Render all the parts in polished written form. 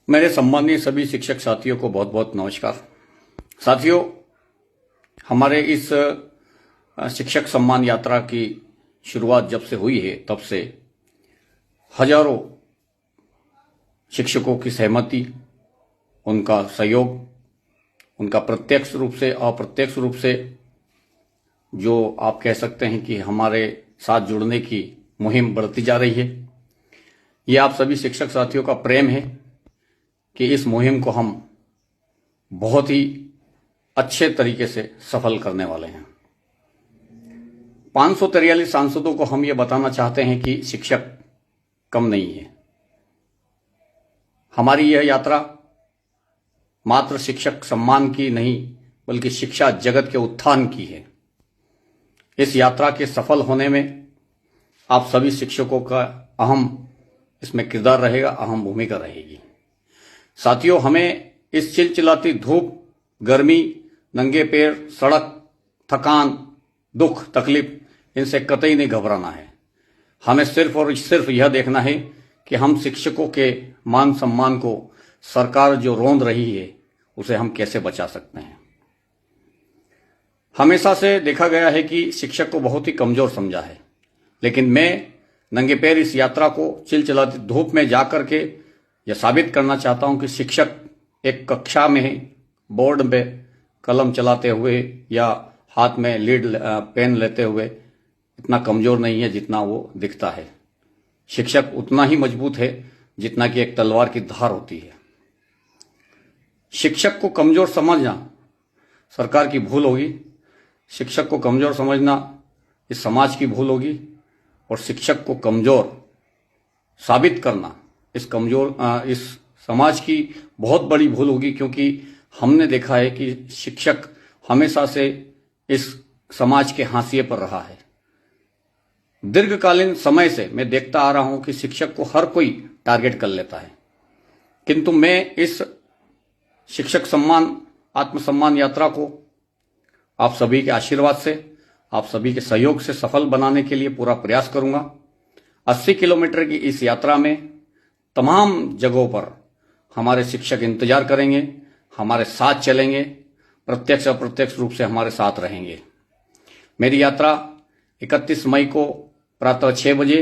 मेरे सम्मानीय सभी शिक्षक साथियों को बहुत बहुत नमस्कार। साथियों, हमारे इस शिक्षक सम्मान यात्रा की शुरुआत जब से हुई है तब से हजारों शिक्षकों की सहमति, उनका सहयोग, उनका प्रत्यक्ष रूप से अप्रत्यक्ष रूप से जो आप कह सकते हैं कि हमारे साथ जुड़ने की मुहिम बढ़ती जा रही है। ये आप सभी शिक्षक साथियों का प्रेम है कि इस मुहिम को हम बहुत ही अच्छे तरीके से सफल करने वाले हैं। 543 सांसदों को हम ये बताना चाहते हैं कि शिक्षक कम नहीं है। हमारी यह यात्रा मात्र शिक्षक सम्मान की नहीं बल्कि शिक्षा जगत के उत्थान की है। इस यात्रा के सफल होने में आप सभी शिक्षकों का अहम इसमें किरदार रहेगा, अहम भूमिका रहेगी। साथियों, हमें इस चिलचिलाती धूप, गर्मी, नंगे पैर, सड़क, थकान, दुख, तकलीफ, इनसे कतई नहीं घबराना है। हमें सिर्फ और सिर्फ यह देखना है कि हम शिक्षकों के मान सम्मान को सरकार जो रौंद रही है उसे हम कैसे बचा सकते हैं। हमेशा से देखा गया है कि शिक्षक को बहुत ही कमजोर समझा है, लेकिन मैं नंगे पैर इस यात्रा को चिलचिलाती धूप में जाकर के यह साबित करना चाहता हूं कि शिक्षक एक कक्षा में बोर्ड में कलम चलाते हुए या हाथ में लीड पेन लेते हुए इतना कमजोर नहीं है जितना वो दिखता है। शिक्षक उतना ही मजबूत है जितना कि एक तलवार की धार होती है। शिक्षक को कमजोर समझना सरकार की भूल होगी, शिक्षक को कमजोर समझना इस समाज की भूल होगी, और शिक्षक को कमजोर साबित करना इस समाज की बहुत बड़ी भूल होगी, क्योंकि हमने देखा है कि शिक्षक हमेशा से इस समाज के हाशिए पर रहा है। दीर्घकालीन समय से मैं देखता आ रहा हूं कि शिक्षक को हर कोई टारगेट कर लेता है, किंतु मैं इस शिक्षक सम्मान आत्मसम्मान यात्रा को आप सभी के आशीर्वाद से, आप सभी के सहयोग से सफल बनाने के लिए पूरा प्रयास करूंगा। 80 किलोमीटर की इस यात्रा में तमाम जगहों पर हमारे शिक्षक इंतजार करेंगे, हमारे साथ चलेंगे, प्रत्यक्ष अप्रत्यक्ष रूप से हमारे साथ रहेंगे। मेरी यात्रा 31 मई को प्रातः 6 बजे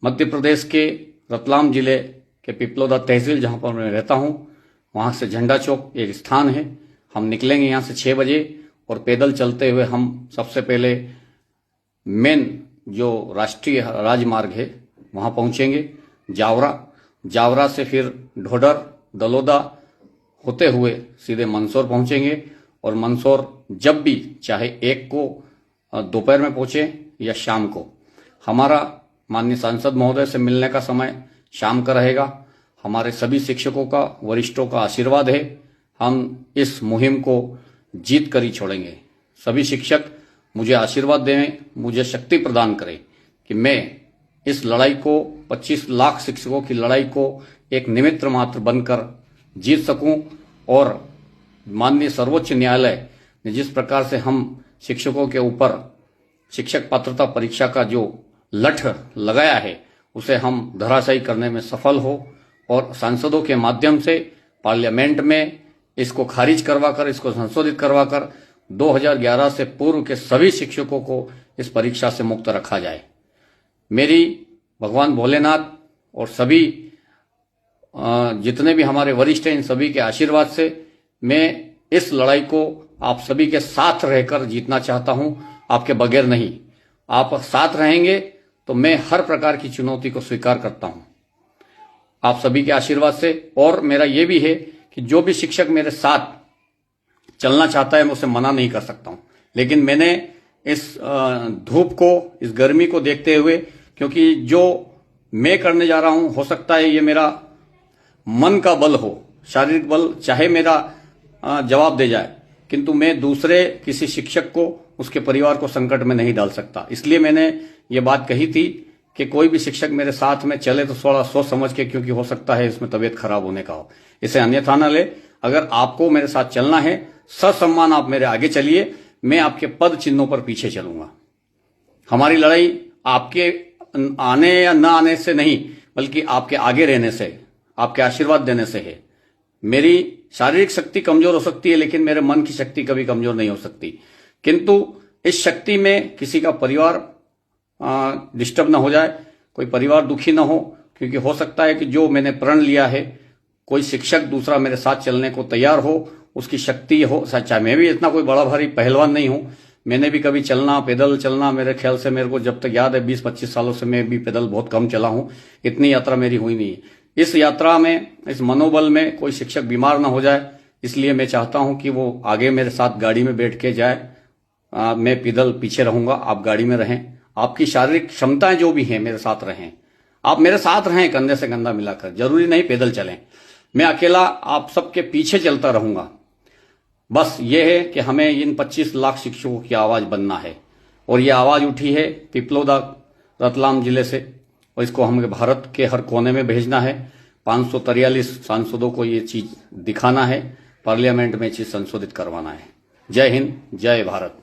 मध्य प्रदेश के रतलाम जिले के पिपलोदा तहसील, जहां पर मैं रहता हूं, वहां से झंडा चौक एक स्थान है, हम निकलेंगे यहां से 6 बजे और पैदल चलते हुए हम सबसे पहले मेन जो राष्ट्रीय राजमार्ग है वहां पहुंचेंगे, जावरा से फिर ढोडर, दलोदा होते हुए सीधे मंदसौर पहुंचेंगे, और मंदसौर जब भी चाहे 1 को दोपहर में पहुंचे या शाम को, हमारा माननीय सांसद महोदय से मिलने का समय शाम का रहेगा। हमारे सभी शिक्षकों का, वरिष्ठों का आशीर्वाद है, हम इस मुहिम को जीत कर ही छोड़ेंगे। सभी शिक्षक मुझे आशीर्वाद दें, मुझे शक्ति प्रदान करें कि मैं इस लड़ाई को, 25 लाख शिक्षकों की लड़ाई को एक निमित्त मात्र बनकर जीत सकूं, और माननीय सर्वोच्च न्यायालय ने जिस प्रकार से हम शिक्षकों के ऊपर शिक्षक पात्रता परीक्षा का जो लठ लगाया है उसे हम धराशायी करने में सफल हो, और सांसदों के माध्यम से पार्लियामेंट में इसको खारिज करवाकर, इसको संशोधित करवाकर 2011 से पूर्व के सभी शिक्षकों को इस परीक्षा से मुक्त रखा जाए। मेरी भगवान भोलेनाथ और सभी जितने भी हमारे वरिष्ठ हैं, इन सभी के आशीर्वाद से मैं इस लड़ाई को आप सभी के साथ रहकर जीतना चाहता हूं, आपके बगैर नहीं। आप साथ रहेंगे तो मैं हर प्रकार की चुनौती को स्वीकार करता हूं आप सभी के आशीर्वाद से। और मेरा यह भी है कि जो भी शिक्षक मेरे साथ चलना चाहता है मैं उसे मना नहीं कर सकता हूं, लेकिन मैंने इस धूप को, इस गर्मी को देखते हुए, क्योंकि जो मैं करने जा रहा हूं हो सकता है ये मेरा मन का बल हो, शारीरिक बल चाहे मेरा जवाब दे जाए, किंतु मैं दूसरे किसी शिक्षक को, उसके परिवार को संकट में नहीं डाल सकता। इसलिए मैंने ये बात कही थी कि कोई भी शिक्षक मेरे साथ में चले तो थोड़ा सोच समझ के, क्योंकि हो सकता है इसमें तबीयत खराब होने का हो, इसे अन्यथा न ले। अगर आपको मेरे साथ चलना है, ससम्मान आप मेरे आगे चलिए, मैं आपके पद चिन्हों पर पीछे चलूंगा। हमारी लड़ाई आपके आने या न आने से नहीं, बल्कि आपके आगे रहने से, आपके आशीर्वाद देने से है। मेरी शारीरिक शक्ति कमजोर हो सकती है, लेकिन मेरे मन की शक्ति कभी कमजोर नहीं हो सकती। किंतु इस शक्ति में किसी का परिवार डिस्टर्ब ना हो जाए, कोई परिवार दुखी ना हो, क्योंकि हो सकता है कि जो मैंने प्रण लिया है, कोई शिक्षक दूसरा मेरे साथ चलने को तैयार हो, उसकी शक्ति हो। सच्चा मैं भी इतना कोई बड़ा भारी पहलवान नहीं हूं, मैंने भी कभी चलना, पैदल चलना, मेरे ख्याल से मेरे को जब तक याद है 20-25 सालों से मैं भी पैदल बहुत कम चला हूं, इतनी यात्रा मेरी हुई नहीं है। इस यात्रा में, इस मनोबल में कोई शिक्षक बीमार ना हो जाए, इसलिए मैं चाहता हूं कि वो आगे मेरे साथ गाड़ी में बैठ के जाए, मैं पैदल पीछे रहूंगा, आप गाड़ी में रहें। आपकी शारीरिक क्षमताएं जो भी हैं मेरे साथ रहें, आप मेरे साथ रहें, कंधे से कंधा मिलाकर, जरूरी नहीं पैदल चलें, मैं अकेला आप सबके पीछे चलता रहूंगा। बस ये है कि हमें इन 25 लाख शिक्षकों की आवाज बनना है, और ये आवाज उठी है पिपलोदा रतलाम जिले से, और इसको हमें भारत के हर कोने में भेजना है। 543 सांसदों को ये चीज दिखाना है, पार्लियामेंट में चीज संशोधित करवाना है। जय हिंद, जय भारत।